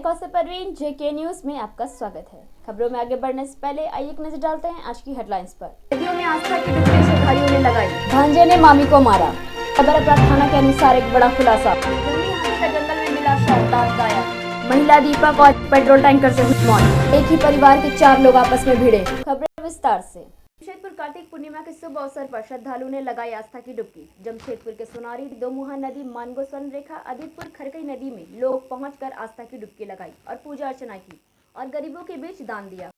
कौसर परवीन जेके news में आपका स्वागत है। खबरों में आगे बढ़ने से पहले आइए एक नजर डालते हैं आज की हेडलाइंस पर। नदियों में आस्था की डुबकी से भाइयों ने लगाई, भांजे ने मामी को मारा। खबर अपराध थाना के अनुसार एक बड़ा खुलासा, जंगल में मिला शव गायब। महिला दीपक और पेट्रोल टैंकर से हुई मौत, एक ही परिवार के 4 लोग आपस में भिड़े। खबरें विस्तार से। जमशेदपुर कार्तिक पूर्णिमा के शुभ अवसर पर श्रद्धालुओं ने लगाई आस्था की डुबकी। जमशेदपुर के सोनारी, दोमुहा नदी, मानगो स्वर्ण रेखा, अदितपुर खरकई नदी में लोग पहुंचकर आस्था की डुबकी लगाई और पूजा अर्चना की और गरीबों के बीच दान दिया।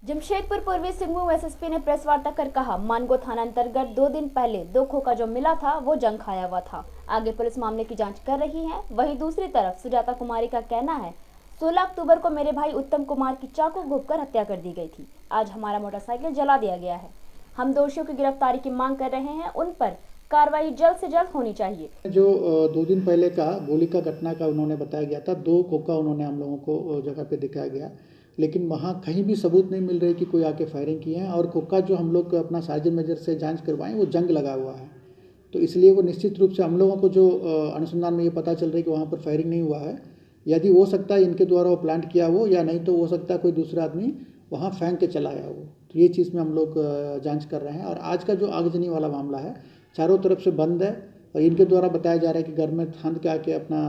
जमशेदपुर पूर्वी सिंहभूम एसएसपी ने प्रेस वार्ता कर कहा, मानगो थाना अंतर्गत 2 दिन पहले 2 खोखा जो मिला था वो जंग खाया हुआ था। आगे पुलिस मामले की जांच कर रही है। वहीं दूसरी तरफ सुजाता कुमारी का कहना है, 16 अक्टूबर को मेरे भाई उत्तम कुमार की चाकू घोंपकर हत्या कर दी गई थी। आज हमारा मोटरसाइकिल जला दिया गया है। हम दोषियों की गिरफ्तारी की मांग कर रहे हैं, उन पर कार्रवाई जल्द से जल्द होनी चाहिए। जो 2 दिन पहले का गोली का घटना का उन्होंने बताया गया था, 2 खोखा उन्होंने हम लोगों को जगह पे दिखाया गया, लेकिन वहाँ कहीं भी सबूत नहीं मिल रही कि कोई आके फायरिंग की है। और खोखा जो हम लोग अपना सार्जन मेजर से जांच करवाएं वो जंग लगा हुआ है, तो इसलिए वो निश्चित रूप से हम लोगों को जो अनुसंधान में ये पता चल रहा है कि वहाँ पर फायरिंग नहीं हुआ है। यदि हो सकता है इनके द्वारा वो प्लांट किया हो, या नहीं तो हो सकता है कोई दूसरा आदमी वहाँ फेंक के चला गया हो। तो ये चीज़ में हम लोग जाँच कर रहे हैं। और आज का जो आगजनी वाला मामला है चारों तरफ से बंद है और इनके द्वारा बताया जा रहा है कि घर में फांद के आके अपना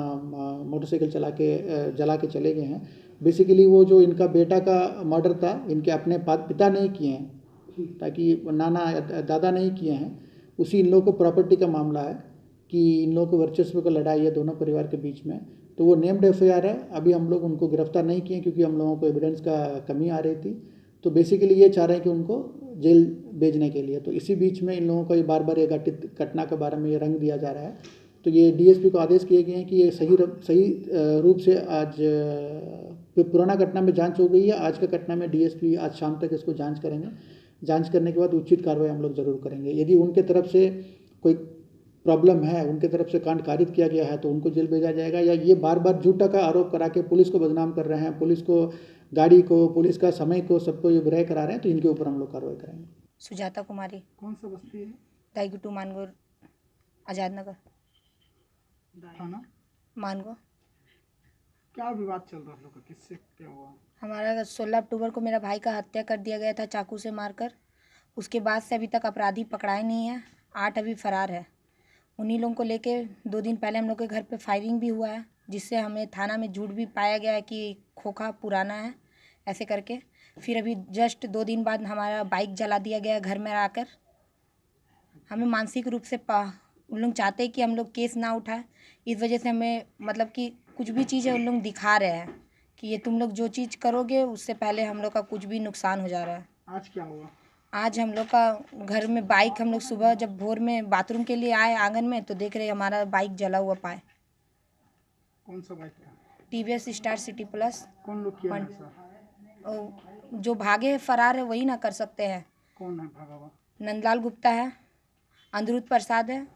मोटरसाइकिल जला के चले गए हैं। बेसिकली वो जो इनका बेटा का मर्डर था, इनके अपने पिता नहीं किए हैं, ताकि नाना दादा नहीं किए हैं। उसी इन लोगों को प्रॉपर्टी का मामला है कि इन लोगों को वर्चस्व का लड़ाई है दोनों परिवार के बीच में। तो वो नेम्ड एफआईआर है। अभी हम लोग उनको गिरफ्तार नहीं किए क्योंकि हम लोगों को एविडेंस का कमी आ रही थी। तो बेसिकली ये चाह रहे हैं कि उनको जेल भेजने के लिए। तो इसी बीच में इन लोगों को ये बार बार ये घटित घटना के बारे में ये रंग दिया जा रहा है। तो ये डीएसपी को आदेश किए गए हैं कि ये सही रूप से आज पुराना घटना में जांच हो गई है। आज का घटना में डीएसपी आज शाम तक इसको जांच करेंगे। जांच करने के बाद उचित कार्रवाई हम लोग जरूर करेंगे। यदि उनके तरफ से कोई प्रॉब्लम है, उनके तरफ से कांड कारित किया गया है, तो उनको जेल भेजा जाएगा। या ये बार बार झूठा का आरोप करा के पुलिस को बदनाम कर रहे हैं, पुलिस को, गाड़ी को, पुलिस का समय को, सबको ये बुराई करा रहे हैं, तो इनके ऊपर हम लोग कार्रवाई करेंगे। सुजाता कुमारी। कौन सा बस्ती है? दाईगुटू, मानगो, आजाद नगर। थाना मानगो। क्या विवाद चल रहा है, किससे क्या हुआ? हमारा 16 अक्टूबर को मेरा भाई का हत्या कर दिया गया था चाकू से मारकर। उसके बाद से अभी तक अपराधी पकड़ाए नहीं है। 8 अभी फरार है। उन्हीं लोगों को लेके 2 दिन पहले हम लोग के घर पे फायरिंग भी हुआ है, जिससे हमें थाना में झूठ भी पाया गया है कि खोखा पुराना है ऐसे करके। फिर अभी जस्ट 2 दिन बाद हमारा बाइक जला दिया गया घर में आकर। हमें मानसिक रूप से उन लोग चाहते हैं कि हम लोग केस ना उठाए। इस वजह से हमें मतलब कि कुछ भी चीज़ है उन लोग दिखा रहे हैं कि ये तुम लोग जो चीज़ करोगे उससे पहले हम लोग का कुछ भी नुकसान हो जा रहा है। आज क्या हुआ? आज हम लोग का घर में बाइक, हम लोग सुबह जब भोर में बाथरूम के लिए आए आंगन में, तो देख रहे हमारा बाइक जला हुआ पाए। कौन सा बाइक था? TVS star city plus. कौन लोग किया ऐसा? जो भागे फरार है वही ना कर सकते हैं। कौन है भागा हुआ? नंदलाल गुप्ता है, अनिरुद्ध प्रसाद है,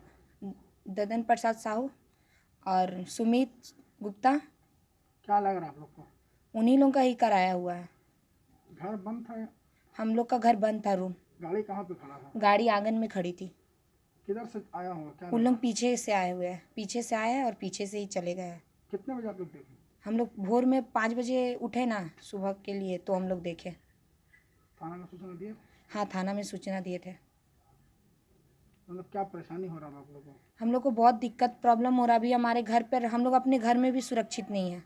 ददन प्रसाद साहू और सुमित गुप्ता। क्या लग रहा है आप लोग को? उन्हीं लोगों का ही कराया हुआ है। घर बंद था? हम लोग का घर बंद था, रूम। गाड़ी कहाँ पे खड़ा था? गाड़ी आंगन में खड़ी थी। किधर से आया होगा? क्या उन लोग पीछे से आए हुए हैं, पीछे से आए हैं और पीछे से ही चले गए हैं। कितने बजे आप लोग देखे? हम लोग भोर में 5 बजे उठे ना सुबह के लिए, तो हम लोग देखे। थाना में सूचना दिए? हाँ, थाना में सूचना दिए थे। मतलब क्या परेशानी हो रहा है आप लोगों को? हम लोग को बहुत दिक्कत प्रॉब्लम हो रहा है। अभी हमारे घर पर, हम लोग अपने घर में भी सुरक्षित नहीं है।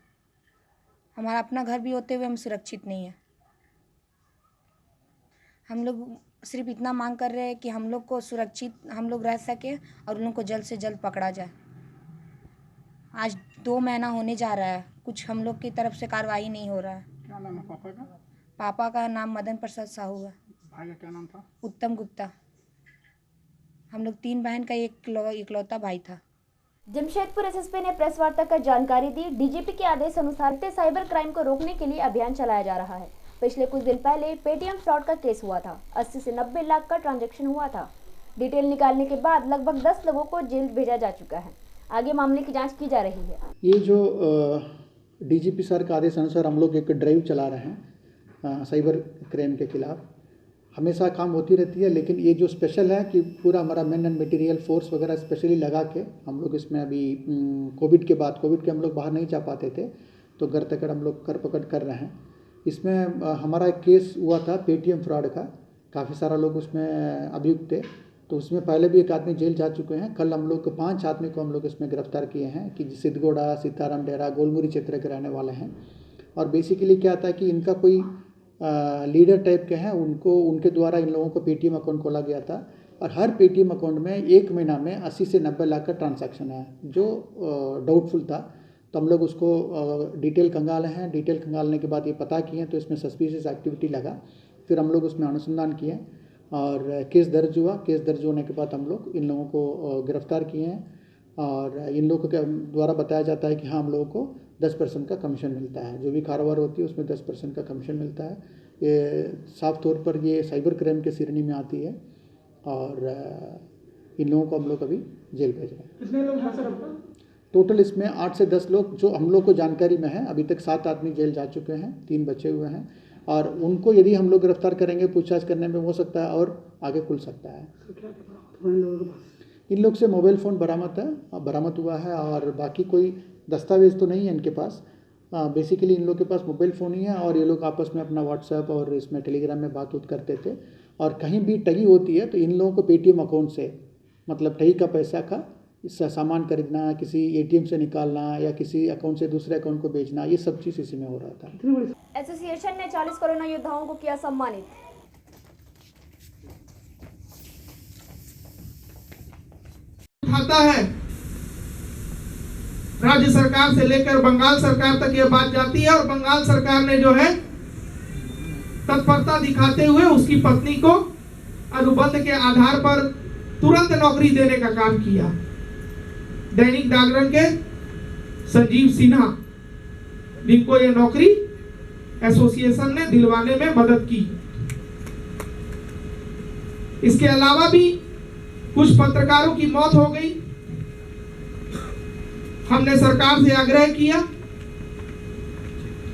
हमारा अपना घर भी होते हुए हम सुरक्षित नहीं है। हम लोग सिर्फ इतना मांग कर रहे हैं कि हम लोग को सुरक्षित हम लोग रह सके और उन लोग को जल्द से जल्द पकड़ा जाए। आज 2 महीना होने जा रहा है, कुछ हम लोग की तरफ से कार्रवाई नहीं हो रहा है। क्या नाम है पापा का? पापा का नाम मदन प्रसाद साहू है। भाई का क्या नाम था? उत्तम गुप्ता। हम लोग 3 बहन का इकलौता भाई था। जमशेदपुर एसएसपी ने प्रेस वार्ता कर जानकारी दी। डीजीपी के आदेश अनुसार साइबर क्राइम को रोकने के लिए अभियान चलाया जा रहा है। पिछले कुछ दिन पहले पेटीएम फ्रॉड का केस हुआ था। 80 से 90 लाख का ट्रांजैक्शन हुआ था। डिटेल निकालने के बाद लगभग 10 लोगों को जेल भेजा जा चुका है। आगे मामले की जांच की जा रही है। ये जो डीजीपी सर का आदेश अनुसार हम लोग एक ड्राइव चला रहे हैं साइबर क्राइम के खिलाफ। हमेशा काम होती रहती है, लेकिन ये जो स्पेशल है कि पूरा हमारा मैन एंड मटेरियल फोर्स वगैरह स्पेशली लगा के हम लोग इसमें अभी कोविड के हम लोग बाहर नहीं जा पाते थे, तो घर तक हम लोग कर पकड़ कर रहे हैं। इसमें हमारा एक केस हुआ था पेटीएम फ्रॉड का, काफ़ी सारा लोग उसमें अभियुक्त थे, तो उसमें पहले भी एक आदमी जेल जा चुके हैं। कल हम लोग 5 आदमी को हम लोग इसमें गिरफ्तार किए हैं कि सिद्धगोड़ा, सीताराम डेरा, गोलमुरी क्षेत्र के रहने वाले हैं। और बेसिकली क्या आता है कि इनका कोई लीडर टाइप के हैं, उनके द्वारा इन लोगों को पेटीएम अकाउंट खोला गया था और हर पेटीएम अकाउंट में एक महीना में 80 से 90 लाख का ट्रांजैक्शन है, जो डाउटफुल था। तो हम लोग उसको डिटेल खंगाले हैं। डिटेल खंगालने के बाद ये पता किए तो इसमें सस्पिशियस एक्टिविटी लगा। फिर हम लोग उसमें अनुसंधान किए और केस दर्ज हुआ। केस दर्ज होने के बाद हम लोग इन लोगों को गिरफ्तार किए हैं और इन लोगों के द्वारा बताया जाता है कि हाँ, हम लोगों को 10% का कमीशन मिलता है। जो भी कारोबार होती है उसमें 10% का कमीशन मिलता है। ये साफ तौर पर ये साइबर क्राइम के श्रेणी में आती है और इन लोगों को हम लोग अभी जेल भेज रहे हैं। कितने लोग हैं सर? टोटल इसमें 8 से 10 लोग जो हम लोग को जानकारी में है। अभी तक 7 आदमी जेल जा चुके हैं, 3 बचे हुए हैं और उनको यदि हम लोग गिरफ्तार करेंगे, पूछताछ करने में हो सकता है और आगे खुल सकता है। इन लोग से मोबाइल फ़ोन बरामद हुआ है और बाकी कोई दस्तावेज़ तो नहीं है इनके पास। बेसिकली इन लोग के पास मोबाइल फ़ोन ही है और ये लोग आपस में अपना व्हाट्सएप और इसमें टेलीग्राम में बात करते थे। और कहीं भी ठगी होती है तो इन लोगों को पेटीएम अकाउंट से, मतलब ठगी का पैसा का सामान खरीदना, किसी एटीएम से निकालना या किसी अकाउंट से दूसरे अकाउंट को भेजना, ये सब चीज़ इसी में हो रहा था। एसोसिएशन ने 40 कोरोना योद्धाओं को किया सम्मानित। खाता है राज्य सरकार से लेकर बंगाल सरकार तक ये बात जाती है और बंगाल सरकार ने जो है तत्परता दिखाते हुए उसकी पत्नी को अनुबंध के आधार पर तुरंत नौकरी देने का काम किया। दैनिक जागरण के संजीव सिन्हा, जिनको ये नौकरी एसोसिएशन ने दिलवाने में मदद की। इसके अलावा भी कुछ पत्रकारों की मौत हो गई। हमने सरकार से आग्रह किया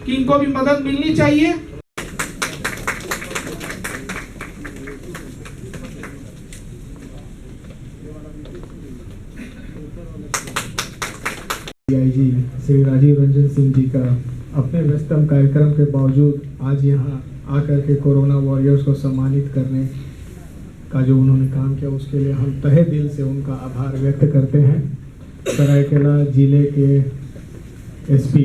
कि इनको भी मदद मिलनी चाहिए। डीआईजी श्री राजीव रंजन सिंह जी का अपने व्यस्तम कार्यक्रम के बावजूद आज यहाँ आकर के कोरोना वॉरियर्स को सम्मानित करने का जो उन्होंने काम किया, उसके लिए हम तहे दिल से उनका आभार व्यक्त करते हैं। सरायकेला जिले के एसपी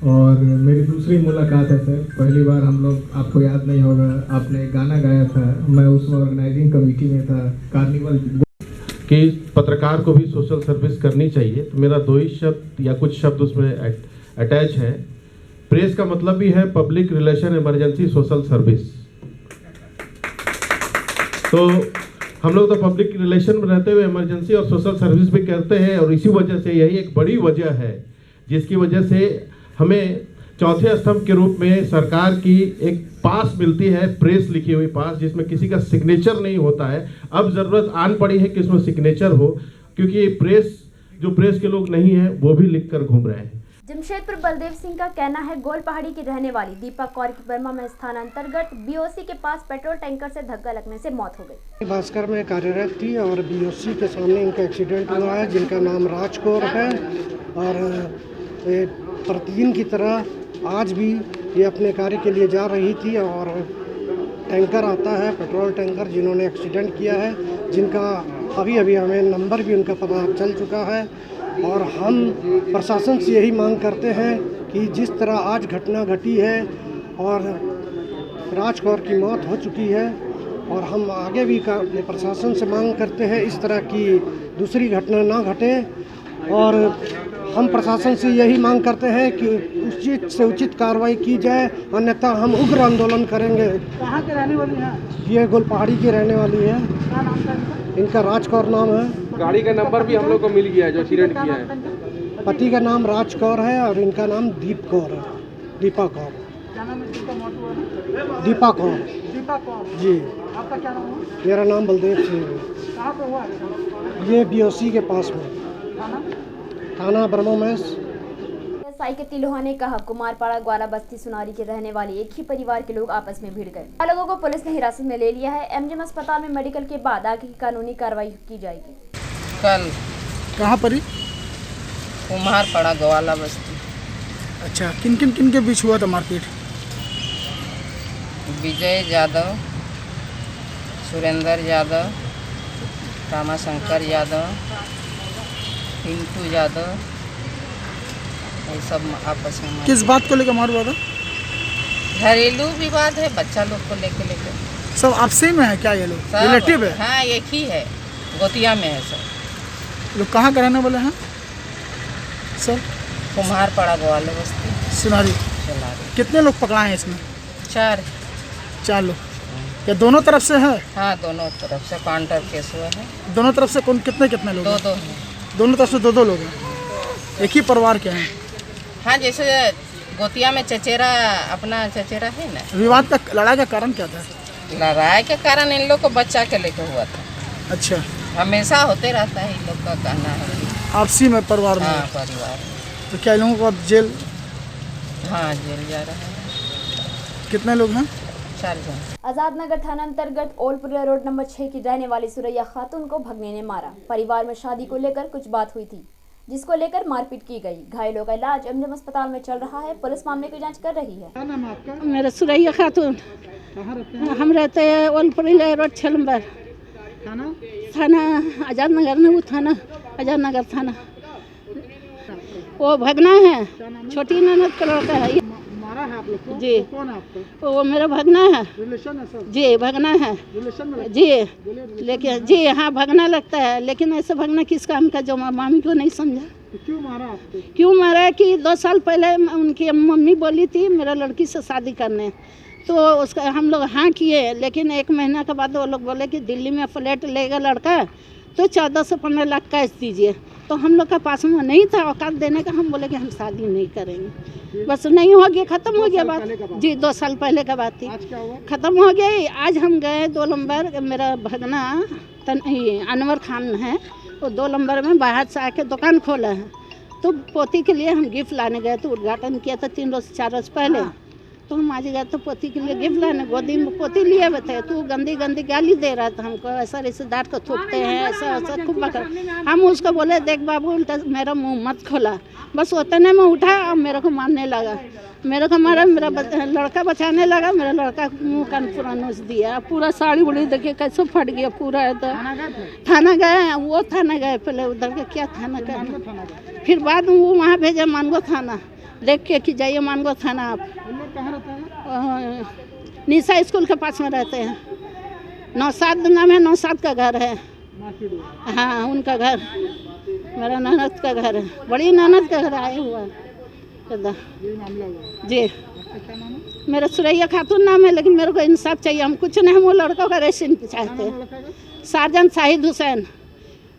और मेरी दूसरी मुलाकात है सर। पहली बार हम लोग, आपको याद नहीं होगा, आपने गाना गाया था, मैं उसमें ऑर्गेनाइजिंग कमेटी में था, कार्निवल कि पत्रकार को भी सोशल सर्विस करनी चाहिए। तो मेरा 2 ही शब्द या कुछ शब्द उसमें अटैच है। प्रेस का मतलब भी है public relation emergency social service. तो हम लोग तो पब्लिक रिलेशन में रहते हुए इमरजेंसी और सोशल सर्विस भी करते हैं और इसी वजह से यही एक बड़ी वजह है जिसकी वजह से हमें चौथे स्तंभ के रूप में सरकार की एक पास मिलती है, प्रेस लिखी हुई पास, जिसमें किसी का सिग्नेचर नहीं होता है। अब ज़रूरत आन पड़ी है कि इसमें सिग्नेचर हो, क्योंकि प्रेस के लोग नहीं हैं वो भी लिख कर घूम रहे हैं। जमशेदपुर बलदेव सिंह का कहना है गोल पहाड़ी की रहने वाली दीपा कौर की बर्मा में स्थान अंतर्गत बीओसी के पास पेट्रोल टैंकर से धक्का लगने से मौत हो गई। भास्कर में कार्यरत थी और बीओसी के सामने इनका एक्सीडेंट हुआ है, जिनका नाम राज कौर है। और प्रतिदिन की तरह आज भी ये अपने कार्य के लिए जा रही थी और टैंकर आता है, पेट्रोल टैंकर, जिन्होंने एक्सीडेंट किया है, जिनका अभी हमें नंबर भी उनका पता चल चुका है। और हम प्रशासन से यही मांग करते हैं कि जिस तरह आज घटना घटी है और राज कौर की मौत हो चुकी है, और हम आगे भी प्रशासन से मांग करते हैं इस तरह की दूसरी घटना ना घटे। और हम प्रशासन से यही मांग करते हैं कि उचित से उचित कार्रवाई की जाए, अन्यथा हम उग्र आंदोलन करेंगे। कहाँ के रहने वाली हैं? ये गोल पहाड़ी की रहने वाली है। क्या नाम था इनका? इनका राज कौर नाम है। गाड़ी का नंबर भी हम लोग को मिल गया है जो एक्सीडेंट किया है। पति का नाम राज कौर है और इनका नाम दीप कौर है, दीपा कौर। क्या नाम है जिसका मौत हुआ है? दीपा कौर। दीपा कौर जी। आपका क्या नाम है? मेरा नाम बलदेव सिंह है। कहाँ पे हुआ है? ये बीओसी के पास में, थाना? थाना बर्मा में। साई के तिलोहा ने कहा कुमारपाड़ा ग्वाला बस्ती सुनारी के रहने वाले एक ही परिवार के लोग आपस में भिड़ गए। लोगों को पुलिस ने हिरासत में ले लिया है। एमजीएम अस्पताल में मेडिकल के बाद आगे की कानूनी कार्रवाई की जाएगी। कल कहाँ पर ही? कुम्हारपाड़ा ग्वाला बस्ती। अच्छा, किन के बीच हुआ था मारपीट? विजय यादव, सुरेंद्र यादव, रामाशंकर यादव, पिंटू यादव, ये सब आपस में। किस बात को लेकर मार हुआ था? घरेलू विवाद है, बच्चा लोग को लेके सब आपसी में है क्या? ये लोग रिलेटिव है? हाँ, एक ही है, गोतिया में है सब। लोग कहाँ का रहने वाले हैं सर? कुम्हारपाड़ा ग्वाला बस्ती सुनारी। चलारी। कितने लोग पकड़ाए हैं इसमें? 4 लोग। ये दोनों तरफ से है? हाँ, दोनों तरफ से काउंटर केस हुआ है। दोनों तरफ से कौन कितने लोग? 2 हैं। दोनों तरफ से 2 लोग हैं। एक ही परिवार के हैं? हाँ, जैसे गोतिया में चचेरा, अपना चचेरा है ना। विवाद का लड़ाई का कारण क्या था? लड़ाई के कारण इन लोग को बच्चा के लेके हुआ था। अच्छा, हमेशा होते रहता है इन लोग का कहना है। आपसी में परिवार में? हाँ, परिवार। तो क्या इन लोगों को अब जेल? हाँ, जेल जा रहा है। कितने लोग हैं? 4 जन। आजाद नगर थाना अंतर्गत ओलपुरा रोड नंबर 6 की रहने वाली सुरैया खातून को भगने ने मारा। परिवार में शादी को लेकर कुछ बात हुई थी, जिसको लेकर मारपीट की गई। घायलों का इलाज एमजीएम अस्पताल में चल रहा है। पुलिस मामले की जांच कर रही है। क्या नाम है आपका? मेरा सुरैया खातून। कहाँ रहते हैं? हम रहते हैं ओलपुरा रोड 6 नंबर। थाना आजाद नगर में, वो थाना आजाद नगर थाना। वो भगना है, छोटी ननद का लड़का है। मारा है आप लोग को? जी। तो कौन है आपका? वो मेरा भगना है। रिलेशन है सर? जी, भगना है रिलेशन में? जी। लेकिन जी हाँ, भगना लगता है, लेकिन ऐसे भगना किस काम का जो मामी को नहीं समझा। तो क्यों मारा आपको? क्यों मारा कि 2 साल पहले उनकी मम्मी बोली थी मेरा लड़की से शादी करने, तो उसका हम लोग हाँ किए, लेकिन 1 महीना के बाद वो लोग बोले कि दिल्ली में फ्लैट लेगा लड़का, तो 14 से 15 लाख कैश दीजिए। तो हम लोग का पास में नहीं था औकात देने का। हम बोले कि हम शादी नहीं करेंगे, बस नहीं हो गया, ख़त्म हो गया बात। जी, 2 साल पहले का बात थी, ख़त्म हो गई। आज हम गए 2 नंबर, मेरा भगना अनवर खान है, वो 2 नंबर में बाहर से आके दुकान खोला है। तो पोती के लिए हम गिफ्ट लाने गए, तो उद्घाटन किया था 3 रोज 4 रोज पहले। तो हम आज गए तो पोती के लिए गिफ्ट लाने, गोदी में पोती लिए हुए थे। तो गंदी गाली दे रहा था हमको, ऐसा रिश्तेदार को थूकते हैं, ऐसा खूब बकर। हम उसको बोले देख बाबू, उल्टा मेरा मुंह मत खोला। बस उतने में उठा और मेरे को मारने लगा। मेरे को मारा, मेरा लड़का बचाने लगा, मेरा लड़का मुँह कान पूरा नोच दिया, पूरा साड़ी उड़ी देखिए कैसे फट गया पूरा। है तो थाना गए, वो थाना गए पहले, उधर के क्या थाना गए, फिर बाद में वो वहाँ भेजे मानगो थाना, देख के कि जाइए मानगो थाना आप। कहाँ रहते हैं? निशा स्कूल के पास में रहते हैं। 9-7 नाम है, 9-7 का घर है। हाँ, उनका घर, मेरा ननद का घर है, बड़ी ननद का घर आया हुआ है। जी, मेरा सुरैया खातून नाम है, लेकिन मेरे को इंसाफ चाहिए। हम कुछ नहीं, हम वो लड़कों का रेस्ट चाहते हैं। सार्जन शाहिद हुसैन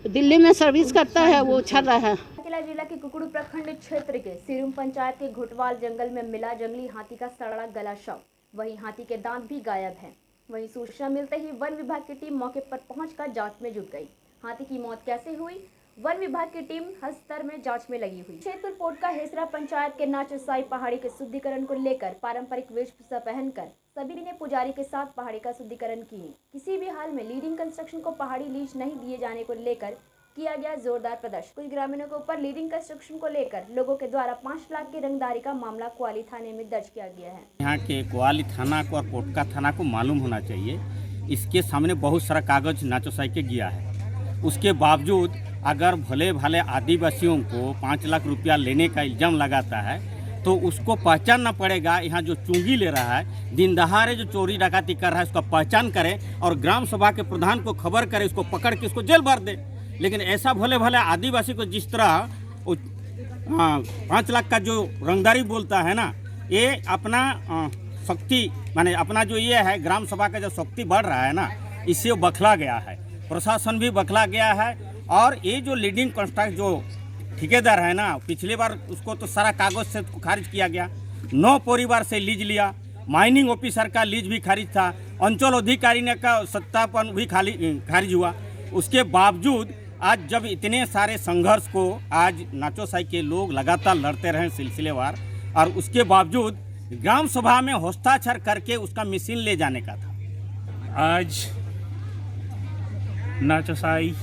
दिल्ली में सर्विस करता है, वो उछल रहा है। जिला के कुकड़ू प्रखंड क्षेत्र के सिरुम पंचायत के घोटवाल जंगल में मिला जंगली हाथी का सड़ा गला शव। वहीं हाथी के दांत भी गायब हैं। वहीं सूचना मिलते ही वन विभाग की टीम मौके पर पहुंचकर जांच में जुट गई। हाथी की मौत कैसे हुई, वन विभाग की टीम हर स्तर में जांच में लगी हुई। शेरपुर पोर्ट का हेसरा पंचायत के नाचोसाई पहाड़ी के शुद्धिकरण को लेकर पारंपरिक वेशभूषा पहनकर सभी ने पुजारी के साथ पहाड़ी का शुद्धिकरण किए। किसी भी हाल में लीडिंग कंस्ट्रक्शन को पहाड़ी लीज नहीं दिए जाने को लेकर किया गया जोरदार प्रदर्शन। कुछ ग्रामीणों के ऊपर लीडिंग कंस्ट्रक्शन को लेकर लोगों के द्वारा 5 लाख की रंगदारी का मामला कोआली थाने में दर्ज किया गया है। यहाँ के कोआली थाना को और पोटका थाना को मालूम होना चाहिए, इसके सामने बहुत सारा कागज नाचोसाई के गया है। उसके बावजूद अगर भले भाले आदिवासियों को 5 लाख रुपया लेने का इल्ज़ाम लगाता है, तो उसको पहचानना पड़ेगा। यहाँ जो चुंगी ले रहा है, दिन दहाड़े जो चोरी डकाती कर रहा है, उसका पहचान करे और ग्राम सभा के प्रधान को खबर करे, उसको पकड़ के उसको जेल भर दे। लेकिन ऐसा भले भले आदिवासी को जिस तरह 5 लाख का जो रंगदारी बोलता है ना, ये अपना शक्ति माने अपना जो ये है ग्राम सभा का जो शक्ति बढ़ रहा है ना, इससे बखला गया है। प्रशासन भी बखला गया है। और ये जो लीडिंग कंस्ट्रक्ट जो ठेकेदार है ना, पिछली बार उसको तो सारा कागज से खारिज किया गया। 9 परिवार से लीज लिया, माइनिंग ऑफिसर का लीज भी खारिज था, अंचल अधिकारी ने का सत्यापन भी खारिज हुआ। उसके बावजूद आज जब इतने सारे संघर्ष को आज नाचोसाई के लोग लगातार लड़ते रहे सिलसिलेवार, और उसके बावजूद ग्राम सभा में हस्ताक्षर करके उसका मशीन ले जाने का था। आज नाचोसाई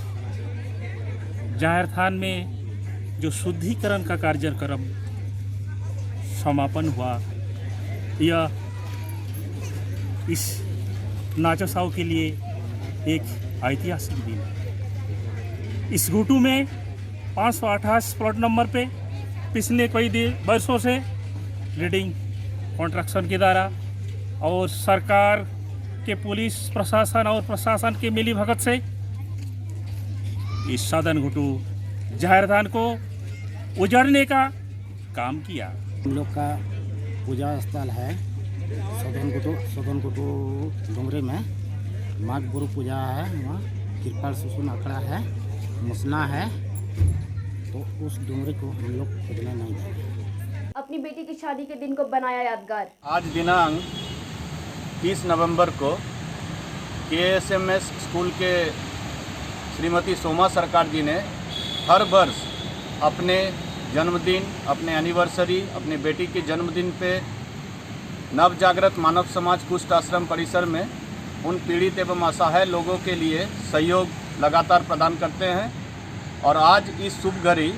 जाहिर थान में जो शुद्धिकरण का कार्यक्रम समापन हुआ, यह इस नाचोसाओं के लिए एक ऐतिहासिक दिन है। इस घुटू में 528 प्लॉट नंबर पे पिछले कई वर्षों से लीडिंग कॉन्ट्रैक्शन के द्वारा और सरकार के पुलिस प्रशासन और प्रशासन के मिली भगत से इस सदन घुटू जाहिर थान को उजाड़ने का काम किया। हम लोग का पूजा स्थल है सदन घुटू डुंगरी में माघ गुरु पूजा है, वहाँ कृपाल सुसुन अखड़ा है, मुसना है, तो उस डुंगरी को हम लोग खोदने नहीं देंगे। अपनी बेटी की शादी के दिन को बनाया यादगार। आज दिनांक 30 नवंबर को KSMS स्कूल के श्रीमती सोमा सरकार जी ने हर वर्ष अपने जन्मदिन, अपने एनिवर्सरी, अपने बेटी के जन्मदिन पे नवजागृत मानव समाज कुष्ठ आश्रम परिसर में उन पीड़ित एवं असहाय लोगों के लिए सहयोग लगातार प्रदान करते हैं। और आज इस शुभ घड़ी,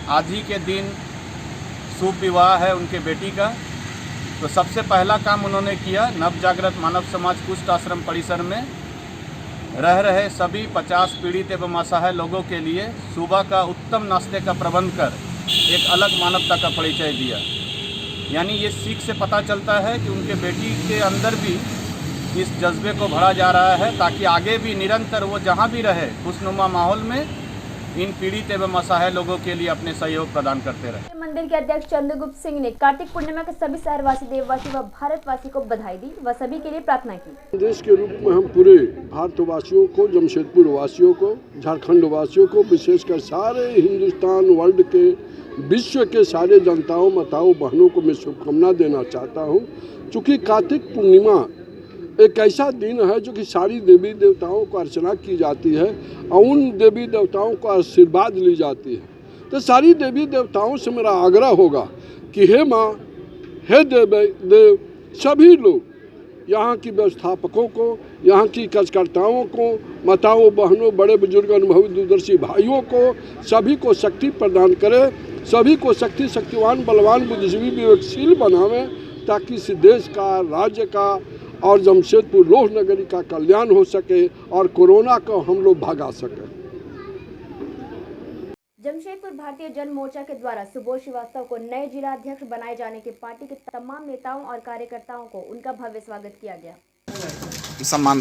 आज ही के दिन शुभ विवाह है उनके बेटी का, तो सबसे पहला काम उन्होंने किया, नवजागृत मानव समाज कुष्ठ आश्रम परिसर में रह रहे सभी 50 पीड़ित एवं असहाय लोगों के लिए सुबह का उत्तम नाश्ते का प्रबंध कर एक अलग मानवता का परिचय दिया। यानी ये सीख से पता चलता है कि उनके बेटी के अंदर भी इस जज्बे को भरा जा रहा है, ताकि आगे भी निरंतर वो जहाँ भी रहे खुशनुमा माहौल में इन पीड़ित एवं असहाय लोगों के लिए अपने सहयोग प्रदान करते रहे। मंदिर के अध्यक्ष चंद्रगुप्त सिंह ने कार्तिक पूर्णिमा के सभी शहरवासी, देववासी व भारतवासी को बधाई दी व सभी के लिए प्रार्थना की। देश के रूप में हम पूरे भारतवासियों को, जमशेदपुर वासियों को, झारखंड वासियों को, विशेषकर सारे हिंदुस्तान, वर्ल्ड के, विश्व के सारे जनताओं, माताओं, बहनों को मैं शुभकामना देना चाहता हूँ। चूँकि कार्तिक पूर्णिमा एक ऐसा दिन है जो कि सारी देवी देवताओं को अर्चना की जाती है और उन देवी देवताओं को आशीर्वाद ली जाती है। तो सारी देवी देवताओं से मेरा आग्रह होगा कि हे माँ, हे देव, सभी लोग यहाँ की व्यवस्थापकों को, यहाँ की कार्यकर्ताओं को, माताओं, बहनों, बड़े बुजुर्ग, अनुभवी दूरदर्शी भाइयों को, सभी को शक्ति प्रदान करें, सभी को शक्तिवान, बलवान, बुद्धिजीवी, विवेकशील बनावें, ताकि इस देश का, राज्य का और जमशेदपुर लोह नगरी का कल्याण हो सके और कोरोना को हम लोग भगा सकें। जमशेदपुर भारतीय जन मोर्चा के द्वारा सुबोध श्रीवास्तव को नए जिला अध्यक्ष बनाए जाने के पार्टी के तमाम नेताओं और कार्यकर्ताओं को उनका भव्य स्वागत किया गया। सम्मान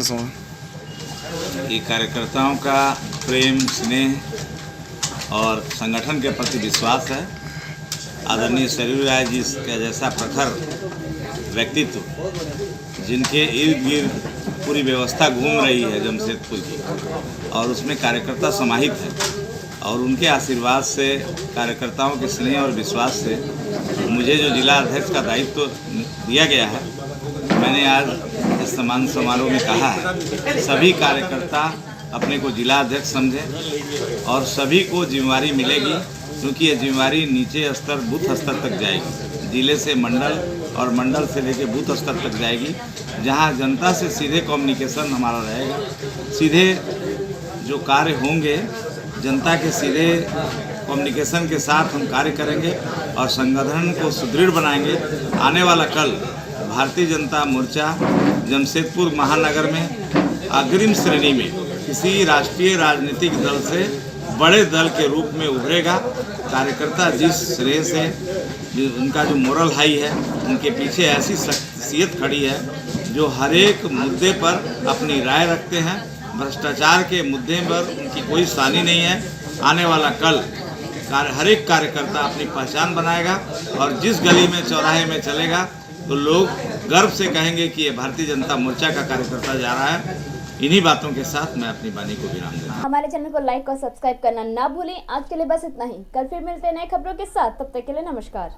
ये कार्यकर्ताओं का प्रेम, स्नेह और संगठन के प्रति विश्वास है। आदरणीय सरयू राय जी का जैसा प्रखर व्यक्तित्व, जिनके इर्द गिर्द पूरी व्यवस्था घूम रही है जमशेदपुर की, और उसमें कार्यकर्ता समाहित है, और उनके आशीर्वाद से, कार्यकर्ताओं के स्नेह और विश्वास से मुझे जो जिला अध्यक्ष का दायित्व दिया गया है, मैंने आज इस सम्मान समारोह में कहा है सभी कार्यकर्ता अपने को जिला अध्यक्ष समझें और सभी को जिम्मेवारी मिलेगी, क्योंकि ये जिम्मेवारी नीचे स्तर, बूथ स्तर तक जाएगी, जिले से मंडल और मंडल से लेकर बूथ स्तर तक जाएगी, जहां जनता से सीधे कम्युनिकेशन हमारा रहेगा। सीधे जो कार्य होंगे जनता के सीधे कम्युनिकेशन के साथ हम कार्य करेंगे और संगठन को सुदृढ़ बनाएंगे। आने वाला कल भारतीय जनता मोर्चा जमशेदपुर महानगर में अग्रिम श्रेणी में किसी राष्ट्रीय राजनीतिक दल से बड़े दल के रूप में उभरेगा। कार्यकर्ता जिस श्रेय से, उनका जो मोरल हाई है, उनके पीछे ऐसी शख्सियत खड़ी है जो हर एक मुद्दे पर अपनी राय रखते हैं। भ्रष्टाचार के मुद्दे पर उनकी कोई सानी नहीं है। आने वाला कल हर एक कार्यकर्ता अपनी पहचान बनाएगा और जिस गली में, चौराहे में चलेगा तो लोग गर्व से कहेंगे कि ये भारतीय जनता मोर्चा का कार्यकर्ता जा रहा है। इन्हीं बातों के साथ मैं अपनी वाणी को विराम देता हूं। हमारे चैनल को लाइक और सब्सक्राइब करना ना भूलें। आज के लिए बस इतना ही, कल फिर मिलते हैं नई खबरों के साथ, तब तक के लिए नमस्कार।